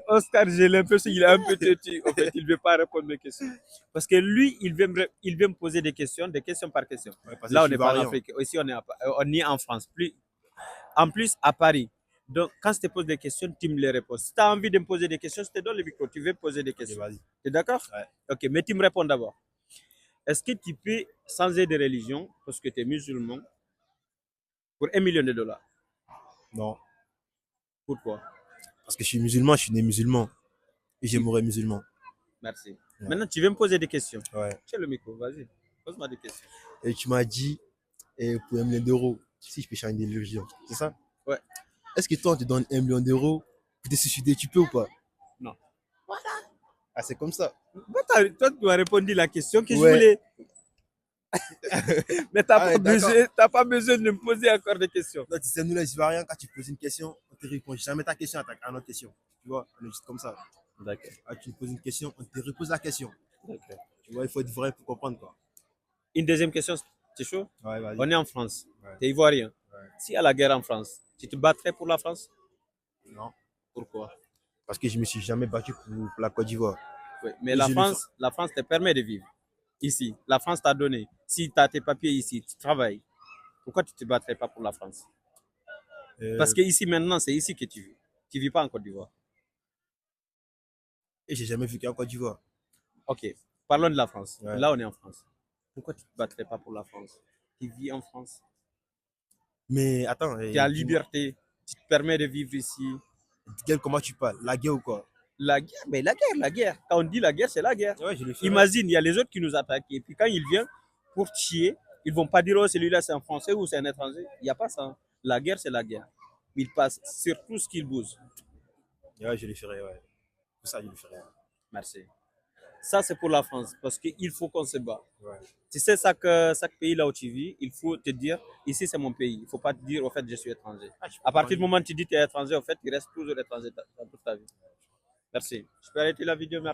Oscar, j'ai l'impression qu'il est un peu têtu. En fait, il ne veut pas répondre à mes questions. Parce que lui, il veut me poser des questions par question. Ouais, parce que Là, je on suis n'est pas en variant. Afrique. Ici, on est en France. En plus, à Paris. Donc, quand je te pose des questions, tu me les réponds. Si tu as envie de me poser des questions, je te donne le micro. Tu veux me poser des Ok, questions. vas-y. Tu es d'accord? Ouais. Ok, mais tu me réponds d'abord. Est-ce que tu peux changer de religion parce que tu es musulman pour 1 million de dollars? Non. Pourquoi? Parce que je suis musulman, je suis né musulman. Et j'ai Tu- mouru musulman. Merci. Ouais. Maintenant, tu veux me poser des questions. Ouais. Tiens le micro, vas-y. Pose-moi des questions. Et tu m'as dit, pour 1 million d'euros, si je peux changer de religion. C'est ça? Ouais. Est-ce que toi, on te donne 1 million d'euros pour te suicider, tu peux ou pas? Non. Ah, c'est comme ça. Toi, tu as répondu à la question que je Ouais. voulais. Mais tu n'as Ah, pas, ouais, d'accord. pas besoin de me poser encore des questions. Non, tu sais, nous les Ivoiriens, quand tu poses une question, on te répond jamais ta question à notre question. Tu vois, on est juste comme ça. D'accord. Ah, tu poses une question, on te repose la question. D'accord. Tu vois, il faut être vrai pour comprendre quoi. Une deuxième question, c'est chaud? Ouais, vas-y. On est en France. Ouais. Tu es ivoirien. Ouais. S'il y a la guerre en France, tu te battrais pour la France? Non. Pourquoi? Parce que je me suis jamais battu pour la Côte d'Ivoire. Oui. Mais Et je le fais. La France te permet de vivre ici. La France t'a donné. Si tu as tes papiers ici, tu travailles. Pourquoi tu ne te battrais pas pour la France? Parce Euh, que ici maintenant, c'est ici que tu vis. Tu ne vis pas en Côte d'Ivoire. et j'ai jamais vécu en Côte d'Ivoire. Ok. Parlons de la France. Ouais. Là, on est en France. Pourquoi tu ne te battrais pas pour la France? Tu vis en France. Mais attends, Tu as dis-moi, liberté. Tu te permets de vivre ici. comment tu parles? La guerre ou quoi? La guerre, mais la guerre, la guerre. Quand on dit la guerre, c'est la guerre. Ouais, je le ferai. Imagine, il y a les autres qui nous attaquent. Et puis quand ils viennent pour tuer, ils ne vont pas dire, oh, celui-là, c'est un Français ou c'est un étranger. Il n'y a pas ça. La guerre, c'est la guerre. Ils passent sur tout ce qu'ils bougent. Ouais, je le ferai, ouais. Pour ça, je le ferai. Merci. Ça, c'est pour la France, parce qu'il faut qu'on se bat. Ouais. Tu sais, chaque pays là où tu vis, il faut te dire, ici, c'est mon pays. Il ne faut pas te dire, au fait, je suis étranger. Ah, je À comprends. partir du moment où tu dis que tu es étranger, au fait, tu restes toujours étranger dans toute ta vie. Merci. Je peux arrêter la vidéo, merci.